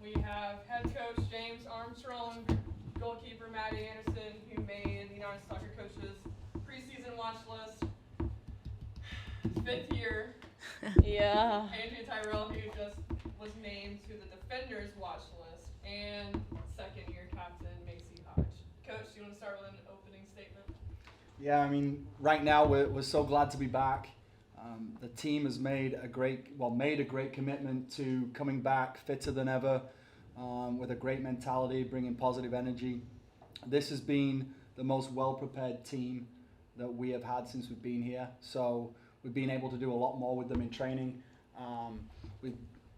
We have head coach James Armstrong, goalkeeper Maddie Anderson, who made the United Soccer Coaches preseason watch list. 5th year. Yeah. Andrea Tyrell, who just was named to the defenders watch list, and 2nd year captain Macy Hodge. Coach, do you want to start with an opening statement? Yeah, I mean, right now we're so glad to be back. The team has made a great commitment to coming back fitter than ever, with a great mentality, bringing positive energy. This has been the most well-prepared team that we have had since we've been here. So we've been able to do a lot more with them in training.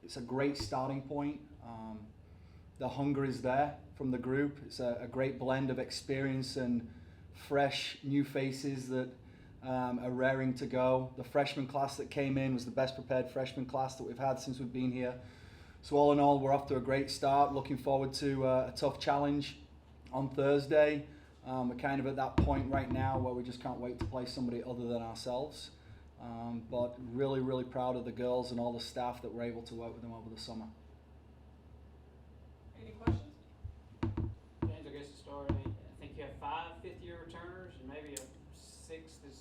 It's a great starting point. The hunger is there from the group. It's a great blend of experience and fresh new faces that are raring to go. The freshman class that came in was the best prepared freshman class that we've had since we've been here. So all in all, we're off to a great start. Looking forward to a tough challenge on Thursday. We're kind of at that point right now where we just can't wait to play somebody other than ourselves. But really, really proud of the girls and all the staff that were able to work with them over the summer. Any questions? James, I guess to start, I think you have 5 fifth-year returners and maybe a 6th is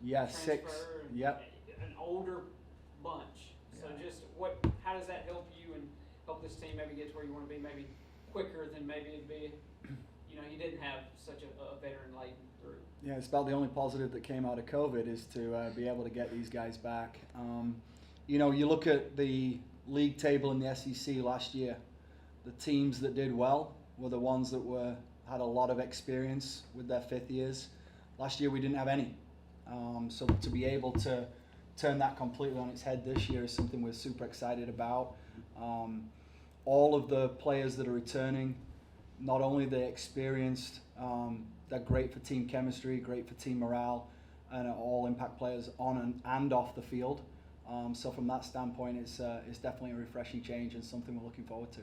Yeah, transfer. 6. Yep. An older bunch. So just how does that help you and help this team maybe get to where you want to be maybe quicker than maybe it'd be, you didn't have such a veteran-laden group. Yeah, it's about the only positive that came out of COVID is to be able to get these guys back. You look at the league table in the SEC last year. The teams that did well were the ones that had a lot of experience with their 5th years. Last year we didn't have any. So to be able to turn that completely on its head this year is something we're super excited about. All of the players that are returning, not only they're experienced, they're great for team chemistry, great for team morale, and are all impact players on and off the field. So from that standpoint, it's definitely a refreshing change and something we're looking forward to.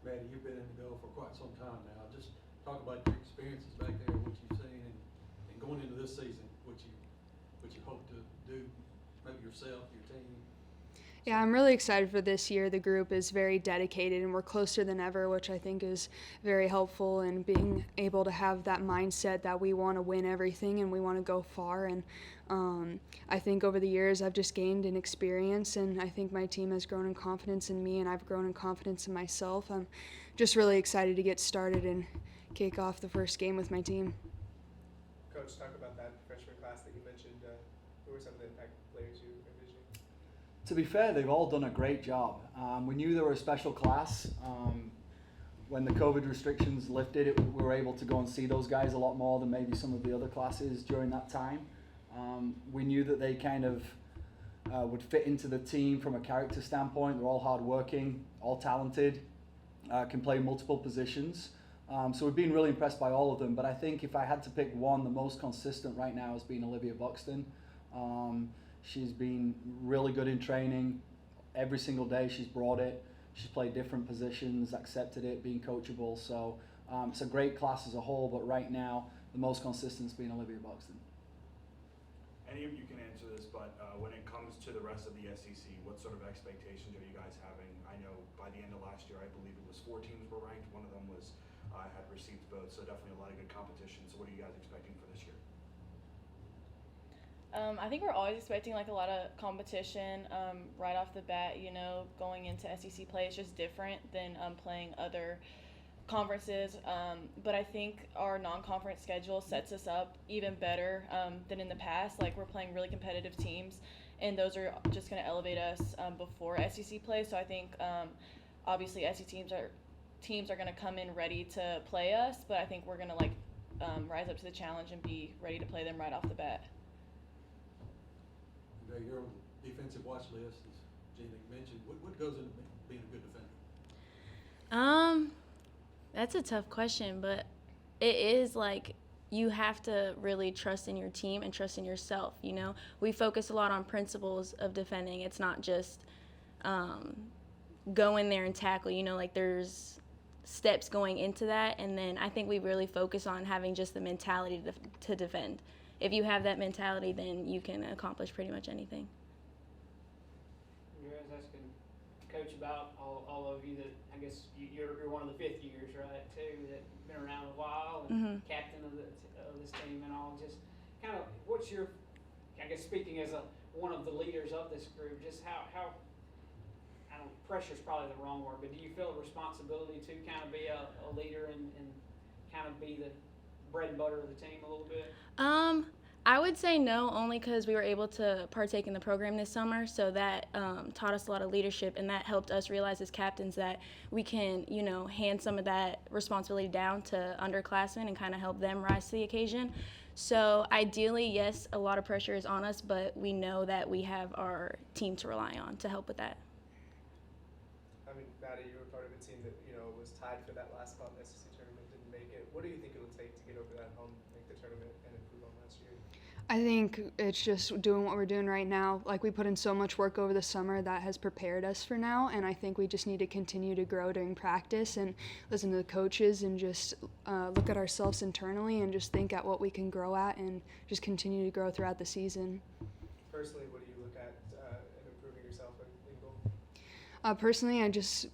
Maddie, you've been in the goal for quite some time now. Just talk about your experiences back there, what you've seen, and going into this season, what you hope to do, maybe yourself, your team. Yeah, I'm really excited for this year. The group is very dedicated and we're closer than ever, which I think is very helpful in being able to have that mindset that we want to win everything and we want to go far. And I think over the years I've just gained an experience and I think my team has grown in confidence in me and I've grown in confidence in myself. I'm just really excited to get started and kick off the first game with my team. Coach, talk about that freshman class that you mentioned. Who were some of the impact players you envisioned? To be fair, they've all done a great job. We knew they were a special class. When the COVID restrictions lifted, we were able to go and see those guys a lot more than maybe some of the other classes during that time. We knew that they kind of would fit into the team from a character standpoint. They're all hardworking, all talented, can play multiple positions. So we've been really impressed by all of them. But I think if I had to pick one, the most consistent right now has been Olivia Buxton. She's been really good in training. Every single day she's brought it. She's played different positions, accepted it, being coachable. So it's a great class as a whole, but right now the most consistent has been Olivia Buxton. Any of you can answer this, but when it comes to the rest of the SEC, what sort of expectations are you guys having? I know by the end of last year, I believe it was 4 teams were ranked. One of them had received votes, so definitely a lot of good competition. So what are you guys expecting for this year? I think we're always expecting like a lot of competition right off the bat. Going into SEC play is just different than playing other conferences. But I think our non-conference schedule sets us up even better than in the past. Like we're playing really competitive teams, and those are just going to elevate us before SEC play. So I think obviously SEC teams are going to come in ready to play us, but I think we're going to rise up to the challenge and be ready to play them right off the bat. You're on the defensive watch list, as Gina mentioned. What goes into being a good defender? That's a tough question, but it is like you have to really trust in your team and trust in yourself. We focus a lot on principles of defending. It's not just go in there and tackle. There's steps going into that, and then I think we really focus on having just the mentality to defend. If you have that mentality, then you can accomplish pretty much anything. You guys asking Coach about all of you that I guess one of the fifth years, right, too, that been around a while and captain of this team and all. Just kind of, what's your, I guess speaking as one of the leaders of this group, just how I don't, pressure's probably the wrong word, but do you feel a responsibility to kind of be a leader and kind of be the bread and butter of the team a little bit? I would say no, only because we were able to partake in the program this summer, so that taught us a lot of leadership, and that helped us realize as captains that we can, hand some of that responsibility down to underclassmen and kind of help them rise to the occasion. So ideally, yes, a lot of pressure is on us, but we know that we have our team to rely on to help with that. I mean, Maddie, you were part of a team that, was tied for that last spot in the SEC tournament, didn't make it. What do you think it will take to get over that hump, make the tournament, and improve on last year? I think it's just doing what we're doing right now. Like, we put in so much work over the summer that has prepared us for now, and I think we just need to continue to grow during practice and listen to the coaches and just look at ourselves internally and just think at what we can grow at and just continue to grow throughout the season. Personally, what do you look at in improving yourself in goal? Personally, I just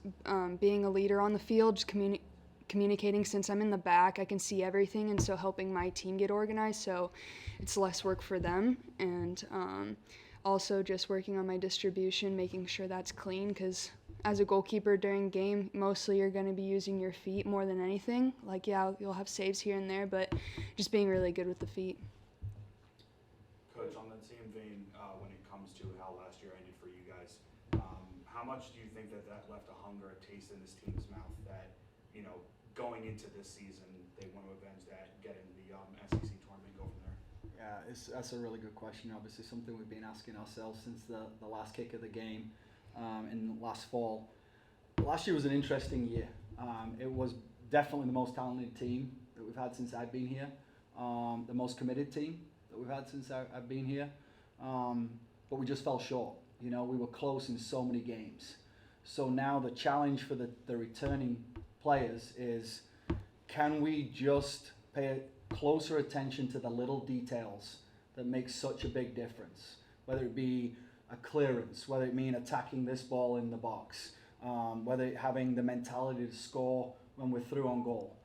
being a leader on the field, just communicating. Since I'm in the back, I can see everything, and so helping my team get organized, so it's less work for them. And also just working on my distribution, making sure that's clean, because as a goalkeeper during game, mostly you're going to be using your feet more than anything. Like, yeah, you'll have saves here and there, but just being really good with the feet. Coach, on that same vein, when it comes to how last year ended for you guys, how much do you think that left a hunger, a taste in this team's mouth that, going into this season, they want to avenge that, get in the SEC tournament, go from there? Yeah, that's a really good question. Obviously, something we've been asking ourselves since the last kick of the game in last fall. Last year was an interesting year. It was definitely the most talented team that we've had since I've been here, the most committed team that we've had since I've been here, but we just fell short. We were close in so many games. So now the challenge for the returning players is, can we just pay closer attention to the little details that make such a big difference, whether it be a clearance, whether it mean attacking this ball in the box, whether it having the mentality to score when we're through on goal.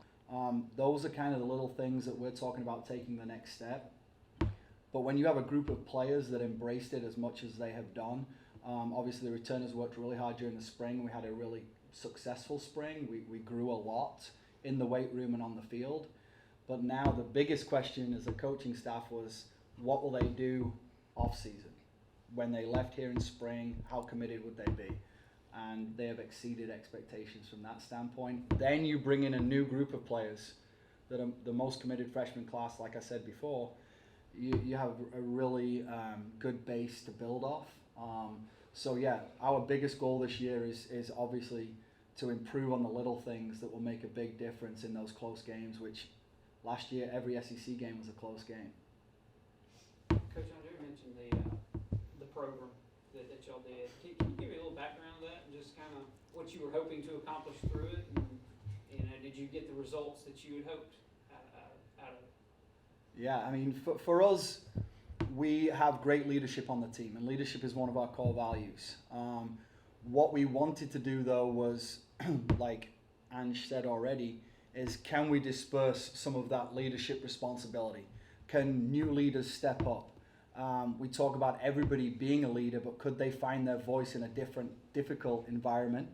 Those are kind of the little things that we're talking about taking the next step. But when you have a group of players that embraced it as much as they have done, obviously the returners worked really hard during the spring. We had a really successful spring. We grew a lot in the weight room and on the field. But now the biggest question as a coaching staff was, what will they do off season? When they left here in spring, how committed would they be? And they have exceeded expectations from that standpoint. Then you bring in a new group of players that are the most committed freshman class, like I said before. You have a really good base to build off. So yeah, our biggest goal this year is obviously to improve on the little things that will make a big difference in those close games, which last year every SEC game was a close game. Coach, I do mention the program that y'all did. Can you give me a little background of that and just kind of what you were hoping to accomplish through it? And did you get the results that you had hoped out of it? Yeah, I mean, for us, we have great leadership on the team, and leadership is one of our core values. What we wanted to do, though, was, like Ange said already, is can we disperse some of that leadership responsibility? Can new leaders step up? We talk about everybody being a leader, but could they find their voice in a difficult environment?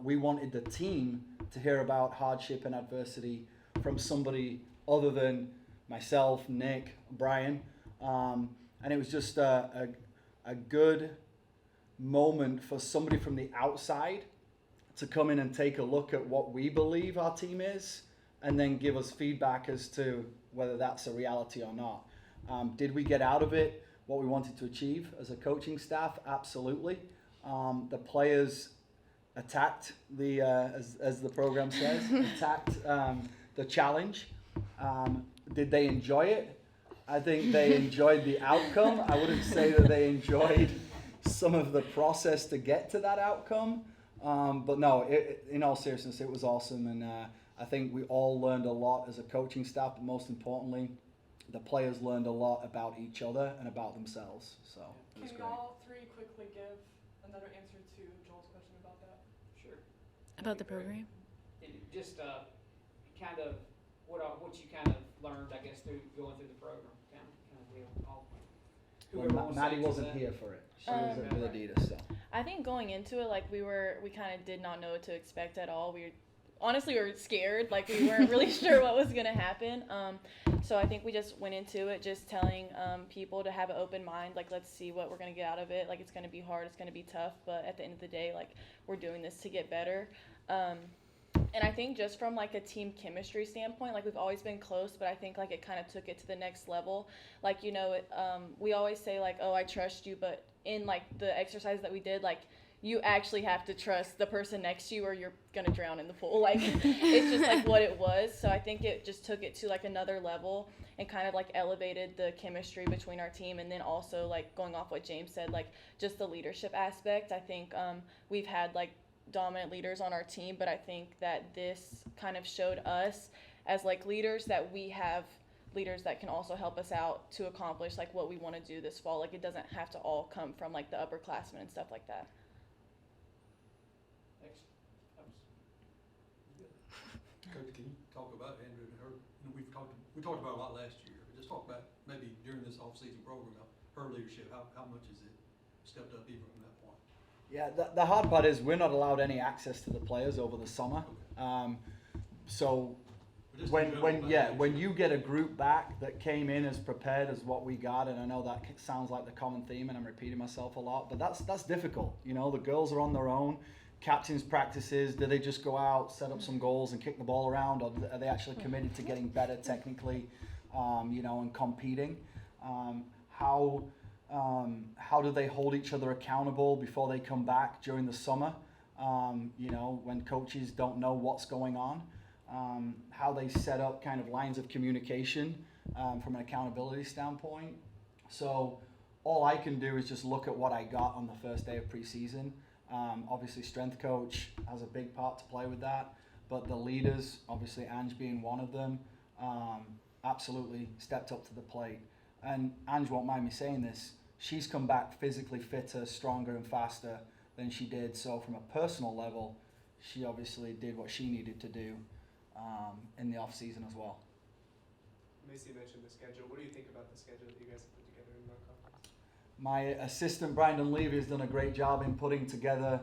We wanted the team to hear about hardship and adversity from somebody other than myself, Nick, Brian. And it was just a good moment for somebody from the outside to come in and take a look at what we believe our team is and then give us feedback as to whether that's a reality or not. Did we get out of it what we wanted to achieve as a coaching staff? Absolutely. The players attacked the, as the program says, attacked the challenge. Did they enjoy it? I think they enjoyed the outcome. I wouldn't say that they enjoyed some of the process to get to that outcome. But no, in all seriousness, it was awesome. And I think we all learned a lot as a coaching staff, but most importantly, the players learned a lot about each other and about themselves. So it was Can great. y'all three quickly give another answer to Joel's question about that? Sure. About the program? just kind of what you kind of learned, I guess, through going through the program, kind of deal. Whoever wants to Maddie answer wasn't that. here for it. She was Um, with Adidas, so. I think going into it, like we kind of did not know what to expect at all. Honestly, we were scared. Like we weren't really sure what was gonna happen. So I think we just went into it just telling people to have an open mind. Like let's see what we're gonna get out of it. Like it's gonna be hard. It's gonna be tough. But at the end of the day, like we're doing this to get better. And I think just from like a team chemistry standpoint, like we've always been close, but I think like it kind of took it to the next level. Like, we always say like, oh, I trust you, but in like the exercise that we did, like you actually have to trust the person next to you or you're going to drown in the pool. Like it's just like what it was. So I think it just took it to like another level and kind of like elevated the chemistry between our team. And then also like going off what James said, like just the leadership aspect. I think we've had like dominant leaders on our team, but I think that this kind of showed us as like leaders that we have leaders that can also help us out to accomplish like what we want to do this fall. Like it doesn't have to all come from like the upperclassmen and stuff like that. Coach, can you talk about Andrew and her? We talked about it a lot last year, but just talk about maybe during this off-season program, her leadership. How much has it stepped up even from that point? Yeah, the hard part is we're not allowed any access to the players over the summer. So when you get a group back that came in as prepared as what we got, and I know that sounds like the common theme, and I'm repeating myself a lot, but that's difficult. The girls are on their own. Captains' practices, do they just go out, set up some goals and kick the ball around, or are they actually committed to getting better technically, and competing? How do they hold each other accountable before they come back during the summer? When coaches don't know what's going on, how they set up kind of lines of communication from an accountability standpoint. So all I can do is just look at what I got on the first day of preseason. Obviously, strength coach has a big part to play with that, but the leaders, obviously Ange being one of them, absolutely stepped up to the plate. And Ange won't mind me saying this, she's come back physically fitter, stronger and faster than she did. So from a personal level, she obviously did what she needed to do in the off season as well. Macy mentioned the schedule. What do you think about the schedule that you guys have put together in non-conference? My assistant Brandon Levy has done a great job in putting together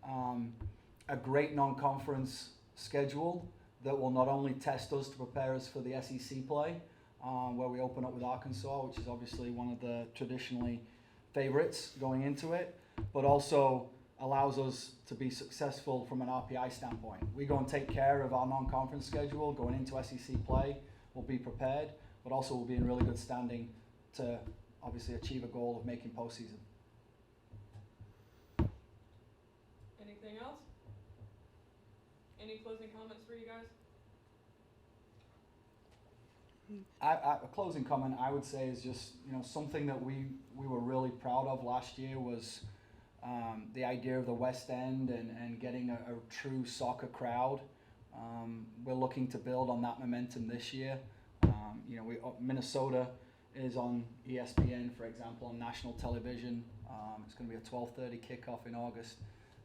a great non-conference schedule that will not only test us to prepare us for the SEC play, where we open up with Arkansas, which is obviously one of the traditionally favorites going into it, but also allows us to be successful from an RPI standpoint. We go and take care of our non-conference schedule going into SEC play. We'll be prepared, but also we'll be in really good standing to obviously achieve a goal of making postseason. Anything else? Any closing comments for you guys? A closing comment I would say is just something that we were really proud of last year was the idea of the West End and getting a true soccer crowd. We're looking to build on that momentum this year. Minnesota is on ESPN, for example, on national television. It's going to be a 12:30 kickoff in August.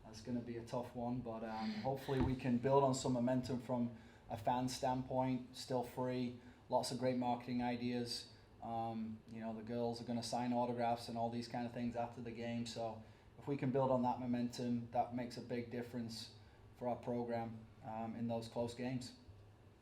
That's going to be a tough one, but hopefully we can build on some momentum from a fan standpoint. Still free, lots of great marketing ideas. The girls are going to sign autographs and all these kind of things after the game. So if we can build on that momentum, that makes a big difference for our program in those close games.